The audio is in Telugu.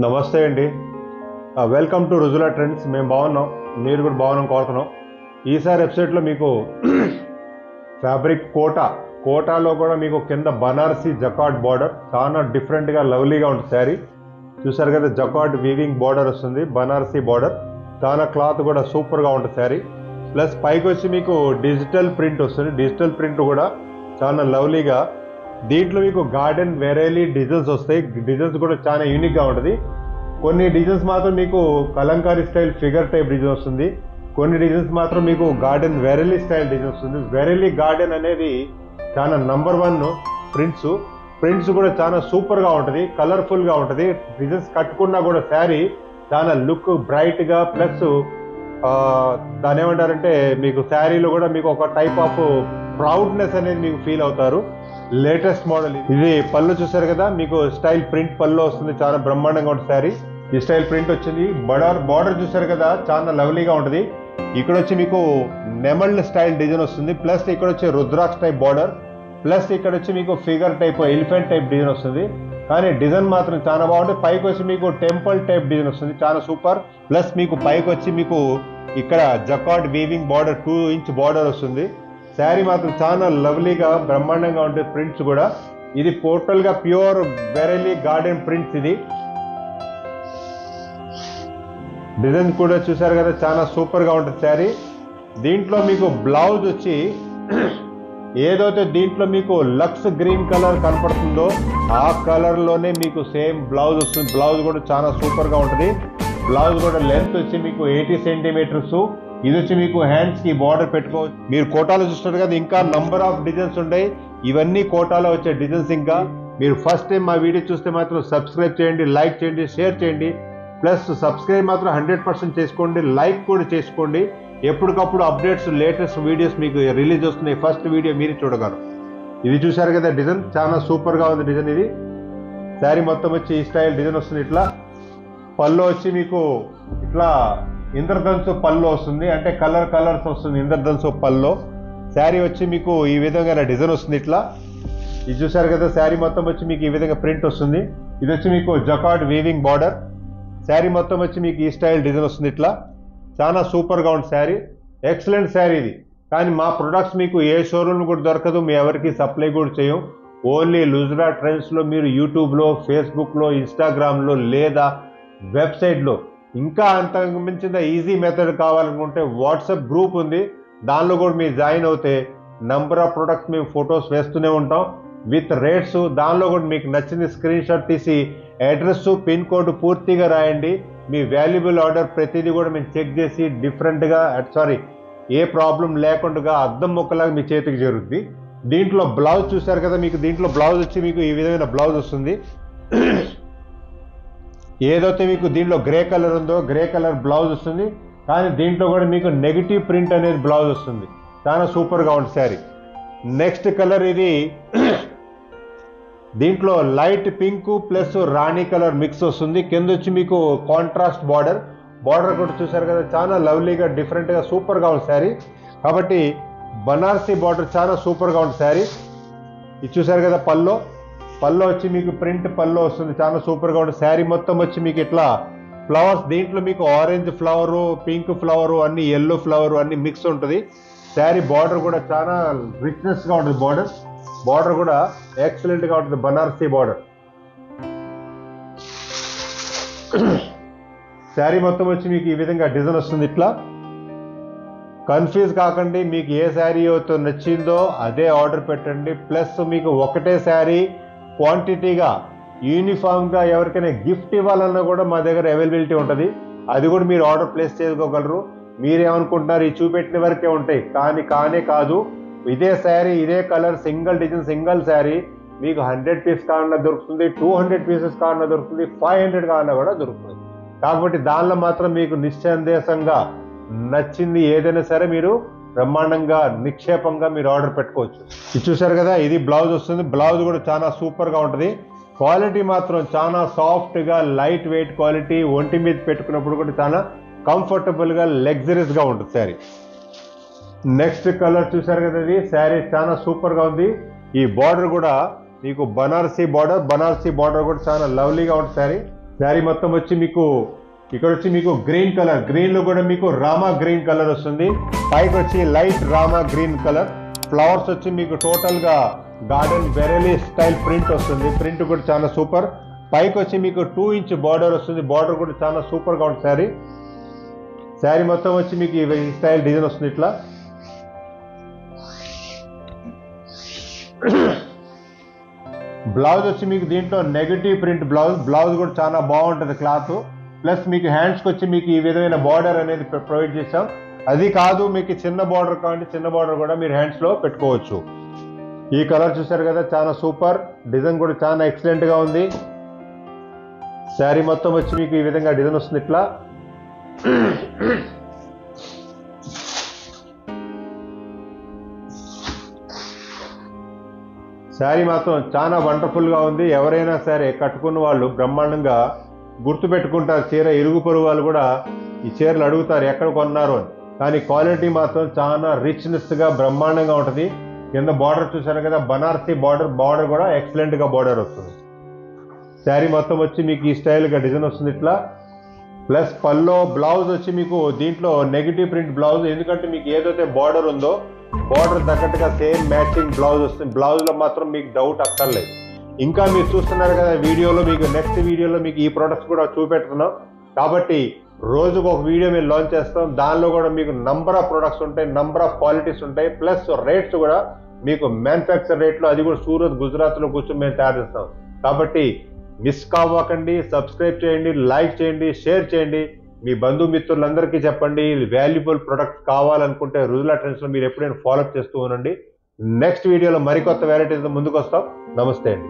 నమస్తే అండి. Welcome to Rujula trends. మేము బాగున్నాం, మీరు కూడా బాగున్నాం కోరుతున్నాం. ఈసారి వెబ్సైట్లో మీకు ఫ్యాబ్రిక్ కోటాలో కూడా మీకు కింద బనారసి జకార్డ్ బార్డర్ చాలా డిఫరెంట్గా లవ్లీగా ఉంటుంది శారీ. చూసారు కదా, జకార్డ్ వీవింగ్ బార్డర్ వస్తుంది, బనారసి బార్డర్. చాలా క్లాత్ కూడా సూపర్గా ఉంటుంది శారీ. ప్లస్ పైకి వచ్చి మీకు డిజిటల్ ప్రింట్ వస్తుంది. డిజిటల్ ప్రింట్ కూడా చాలా లవ్లీగా. దీంట్లో మీకు గార్డెన్ వెరైలీ డిజైన్స్ వస్తాయి. డిజైన్స్ కూడా చాలా యూనిక్గా ఉంటుంది. కొన్ని డిజైన్స్ మాత్రం మీకు Kalamkari style figure type design వస్తుంది. కొన్ని డిజైన్స్ మాత్రం మీకు గార్డెన్ వెరైలీ స్టైల్ డిజైన్ వస్తుంది. వెరైలీ గార్డెన్ అనేది చాలా నంబర్ 1 ప్రింట్స్ కూడా చాలా సూపర్గా ఉంటుంది, కలర్ఫుల్గా ఉంటుంది. డిజైన్స్ కట్టుకున్నా కూడా శారీ చాలా లుక్ బ్రైట్గా, ప్లస్ దాని ఏమంటారంటే మీకు శారీలో కూడా మీకు ఒక టైప్ ఆఫ్ ప్రౌడ్నెస్ అనేది మీకు ఫీల్ అవుతారు. లేటెస్ట్ మోడల్ ఇది. పళ్ళు చూసారు కదా, మీకు స్టైల్ ప్రింట్ పళ్ళు వస్తుంది, చాలా బ్రహ్మాండంగా ఉంటుంది శారీ. ఈ స్టైల్ ప్రింట్ వచ్చింది. బార్డర్ చూసారు కదా, చాలా లవ్లీగా ఉంటుంది. ఇక్కడ వచ్చి మీకు నెమల్ స్టైల్ డిజైన్ వస్తుంది, ప్లస్ ఇక్కడ వచ్చి రుద్రాక్ష టైప్ బార్డర్, ప్లస్ ఇక్కడ వచ్చి మీకు figure type elephant type design వస్తుంది. కానీ డిజైన్ మాత్రం చాలా బాగుంటుంది. పైకి వచ్చి మీకు టెంపుల్ టైప్ డిజైన్ వస్తుంది, చాలా సూపర్. ప్లస్ మీకు పైకి వచ్చి మీకు ఇక్కడ jacquard weaving border 2 inch border వస్తుంది. శారీ మాత్రం చాలా లవ్లీగా బ్రహ్మాండంగా ఉంటుంది. ప్రింట్స్ కూడా ఇది టోటల్గా ప్యూర్ వెరైలీ గార్డెన్ ప్రింట్స్. ఇది డిజైన్ కూడా చూసారు కదా, చాలా సూపర్గా ఉంటుంది శారీ. దీంట్లో మీకు బ్లౌజ్ వచ్చి ఏదైతే దీంట్లో మీకు లక్స్ గ్రీన్ కలర్ కనపడుతుందో ఆ కలర్లోనే మీకు సేమ్ బ్లౌజ్ వస్తుంది. బ్లౌజ్ కూడా చాలా సూపర్గా ఉంటుంది. బ్లౌజ్ కూడా లెంత్ వచ్చి మీకు 80 సెంటీమీటర్స్. ఇది వచ్చి మీకు హ్యాండ్స్కి బార్డర్ పెట్టుకోవచ్చు. మీరు కోటాలో చూస్తున్నారు కదా, ఇంకా నంబర్ ఆఫ్ డిజైన్స్ ఉంటాయి. ఇవన్నీ కోటాలో వచ్చే డిజైన్స్. ఇంకా మీరు ఫస్ట్ టైం మా వీడియో చూస్తే మాత్రం సబ్స్క్రైబ్ చేయండి, లైక్ చేయండి, షేర్ చేయండి. ప్లస్ సబ్స్క్రైబ్ మాత్రం 100% చేసుకోండి, లైక్ కూడా చేసుకోండి. ఎప్పటికప్పుడు అప్డేట్స్, లేటెస్ట్ వీడియోస్ మీకు రిలీజ్ వస్తున్నాయి. ఫస్ట్ వీడియో మీరు చూడగలరు. ఇది చూసారు కదా, డిజైన్ చాలా సూపర్గా ఉంది డిజైన్. ఇది శారీ మొత్తం వచ్చి ఈ స్టైల్ డిజైన్ వస్తుంది. ఇట్లా పళ్ళు వచ్చి మీకు ఇట్లా ఇంద్రధనుసు పళ్ళు వస్తుంది, అంటే కలర్స్ వస్తుంది ఇంద్రధనుసు పళ్ళు. శారీ వచ్చి మీకు ఈ విధంగా డిజైన్ వస్తుంది. ఇట్లా ఇది చూసారు కదా, శారీ మొత్తం వచ్చి మీకు ఈ విధంగా ప్రింట్ వస్తుంది. ఇది వచ్చి మీకు జకార్డ్ వీవింగ్ బార్డర్. శారీ మొత్తం వచ్చి మీకు ఈ స్టైల్ డిజైన్ వస్తుంది. ఇట్లా చాలా సూపర్గా ఉంది శారీ. ఎక్సలెంట్ శారీ ఇది. కానీ మా ప్రొడక్ట్స్ మీకు ఏ షోరూమ్ కూడా దొరకదు, మీ ఎవరికి సప్లై కూడా చేయం. ఓన్లీ రుజులా ట్రెండ్స్లో మీరు యూట్యూబ్లో, ఫేస్బుక్లో, ఇన్స్టాగ్రామ్లో లేదా వెబ్సైట్లో. ఇంకా అంతకు మించిన ఈజీ మెథడ్ కావాలనుకుంటే వాట్సాప్ గ్రూప్ ఉంది, దానిలో కూడా మీరు జాయిన్ అవుతే నంబర్ ఆఫ్ ప్రొడక్ట్స్ మేము ఫొటోస్ వేస్తూనే ఉంటాం విత్ రేట్స్. దానిలో కూడా మీకు నచ్చింది స్క్రీన్ షాట్ తీసి అడ్రస్, పిన్ కోడ్ పూర్తిగా రాయండి. మీ వాల్యుబుల్ ఆర్డర్ ప్రతిదీ కూడా మేము చెక్ చేసి డిఫరెంట్గా ఏ ప్రాబ్లం లేకుండా అద్దం మొక్కలాగా మీ చేతికి చేరుద్ది. దీంట్లో బ్లౌజ్ చూసారు కదా, మీకు దీంట్లో బ్లౌజ్ వచ్చి మీకు ఈ విధమైన బ్లౌజ్ వస్తుంది. ఏదైతే మీకు దీంట్లో గ్రే కలర్ ఉందో గ్రే కలర్ బ్లౌజ్ వస్తుంది. కానీ దీంట్లో కూడా మీకు నెగిటివ్ ప్రింట్ అనేది బ్లౌజ్ వస్తుంది. చాలా సూపర్గా ఉంటుంది శారీ. నెక్స్ట్ కలర్ ఇది. దీంట్లో లైట్ పింక్ ప్లస్ రాణి కలర్ మిక్స్ వస్తుంది. కింద వచ్చి మీకు కాంట్రాస్ట్ బార్డర్ కూడా చూసారు కదా, చాలా లవ్లీగా డిఫరెంట్గా సూపర్గా ఉంది శారీ. కాబట్టి బనారసి బార్డర్ చాలా సూపర్గా ఉంది శారీ. ఇది చూసారు కదా, పల్లో వచ్చి మీకు ప్రింట్ పల్లో వస్తుంది, చాలా సూపర్గా ఉంటుంది. శారీ మొత్తం వచ్చి మీకు ఇట్లా ఫ్లవర్స్, దీంట్లో మీకు ఆరెంజ్ ఫ్లవరు, పింక్ ఫ్లవరు, అన్ని ఎల్లో ఫ్లవరు అన్ని మిక్స్ ఉంటుంది. శారీ బార్డర్ కూడా చాలా రిచ్నెస్గా ఉంటుంది. బార్డర్ కూడా ఎక్సలెంట్గా ఉంటుంది, బనారసి బార్డర్. శారీ మొత్తం వచ్చి మీకు ఈ విధంగా డిజైన్ వస్తుంది. ఇట్లా కన్ఫ్యూజ్ కాకండి, మీకు ఏ శారీ అయితే నచ్చిందో అదే ఆర్డర్ పెట్టండి. ప్లస్ మీకు ఒకటే శారీ క్వాంటిటీగా యూనిఫామ్గా ఎవరికైనా గిఫ్ట్ ఇవ్వాలన్నా కూడా మా దగ్గర అవైలబిలిటీ ఉంటుంది. అది కూడా మీరు ఆర్డర్ ప్లేస్ చేసుకోగలరు. మీరేమనుకుంటున్నారు, ఈ చూపెట్టిన వరకే ఉంటాయి, కానే కాదు. ఇదే శారీ, ఇదే colour, single design, single sari మీకు 100 పీస్ కావాలన్నా దొరుకుతుంది, 200 పీసెస్ కావాలన్నా దొరుకుతుంది, 500 కావాలన్నా కూడా దొరుకుతుంది. కాబట్టి దానిలో మాత్రం మీకు నిశ్చందేశంగా నచ్చింది ఏదైనా సరే మీరు బ్రహ్మాండంగా నిక్షేపంగా మీరు ఆర్డర్ పెట్టుకోవచ్చు. ఇది చూసారు కదా, ఇది బ్లౌజ్ వస్తుంది. బ్లౌజ్ కూడా చాలా సూపర్గా ఉంటుంది. క్వాలిటీ మాత్రం చాలా సాఫ్ట్గా లైట్ వెయిట్ క్వాలిటీ. ఒంటి మీద పెట్టుకున్నప్పుడు కూడా చాలా కంఫర్టబుల్గా లగ్జరీస్గా ఉంటుంది శారీ. నెక్స్ట్ కలర్ చూసారు కదా, ఇది శారీ చాలా సూపర్గా ఉంది. ఈ బార్డర్ కూడా మీకు బనారసి బార్డర్ కూడా చాలా లవ్లీగా ఉంటుంది శారీ. శారీ మొత్తం వచ్చి మీకు ఇక్కడ వచ్చి మీకు గ్రీన్ కలర్, గ్రీన్ లో కూడా మీకు రామా గ్రీన్ కలర్ వస్తుంది. పైకి వచ్చి light Rama green colour, flowers వచ్చి మీకు టోటల్ గా గార్డెన్ బెరెలీ స్టైల్ ప్రింట్ వస్తుంది. ప్రింట్ కూడా చాలా సూపర్. పైకి వచ్చి మీకు 2 ఇంచ్ బార్డర్ వస్తుంది. బార్డర్ కూడా చాలా సూపర్ గా ఉంటుంది శారీ. శారీ మొత్తం వచ్చి మీకు ఈ స్టైల్ డిజైన్ వస్తుంది ఇట్లా. బ్లౌజ్ వచ్చి మీకు దీంట్లో నెగటివ్ ప్రింట్ బ్లౌజ్ కూడా చాలా బాగుంటుంది క్లాత్. ప్లస్ మీకు హ్యాండ్స్కి వచ్చి మీకు ఈ విధమైన బార్డర్ అనేది ప్రొవైడ్ చేసాం. అది కాదు మీకు చిన్న బార్డర్ కావాలంటే చిన్న బార్డర్ కూడా మీరు హ్యాండ్స్లో పెట్టుకోవచ్చు. ఈ కలర్ చూసారు కదా, చాలా సూపర్. డిజైన్ కూడా చాలా ఎక్సలెంట్గా ఉంది. శారీ మొత్తం వచ్చి మీకు ఈ విధంగా డిజైన్ వస్తుంది ఇట్లా. శారీ మాత్రం చాలా వండర్ఫుల్గా ఉంది. ఎవరైనా సరే కట్టుకున్న వాళ్ళు బ్రహ్మాండంగా గుర్తుపెట్టుకుంటారు. చీర ఇరుగు పొరుగు వాళ్ళు కూడా ఈ చీరలు అడుగుతారు ఎక్కడ కొన్నారు అని. కానీ క్వాలిటీ మాత్రం చాలా రిచ్నెస్గా బ్రహ్మాండంగా ఉంటుంది. కింద బార్డర్ చూసారు కదా, బనారసీ బార్డర్ కూడా ఎక్సలెంట్గా బార్డర్ వస్తుంది. శారీ మొత్తం వచ్చి మీకు ఈ స్టైల్గా డిజైన్ వస్తుంది ఇట్లా. ప్లస్ పల్లో బ్లౌజ్ వచ్చి మీకు దీంట్లో నెగిటివ్ ప్రింట్ బ్లౌజ్, ఎందుకంటే మీకు ఏదైతే బార్డర్ ఉందో బార్డర్ తగ్గట్టుగా సేమ్ మ్యాచింగ్ బ్లౌజ్ వస్తుంది. బ్లౌజ్లో మాత్రం మీకు డౌట్ అక్కర్లేదు. ఇంకా మీరు చూస్తున్నారు కదా వీడియోలో, మీకు నెక్స్ట్ వీడియోలో మీకు ఈ ప్రొడక్ట్స్ కూడా చూపెడుతున్నాం. కాబట్టి రోజుకు ఒక వీడియో మేము లాంచ్ చేస్తాం. దానిలో కూడా మీకు నంబర్ ఆఫ్ ప్రొడక్ట్స్ ఉంటాయి, నంబర్ ఆఫ్ క్వాలిటీస్ ఉంటాయి. ప్లస్ రేట్స్ కూడా మీకు మ్యానుఫ్యాక్చర్ రేట్లో, అది కూడా సూరత్ గుజరాత్లో కూర్చొని మేము తయారు చేస్తాం. కాబట్టి మిస్ కావకండి. సబ్స్క్రైబ్ చేయండి, లైక్ చేయండి, షేర్ చేయండి. మీ బంధుమిత్రులందరికీ చెప్పండి. వాల్యుబుల్ ప్రొడక్ట్స్ కావాలనుకుంటే రుజులా ట్రెండ్స్లో మీరు ఎప్పుడైనా ఫాలోఅప్ చేస్తూ ఉండండి. నెక్స్ట్ వీడియోలో మరికొత్త వెరైటీస్ ముందుకు వస్తాం. నమస్తే అండి.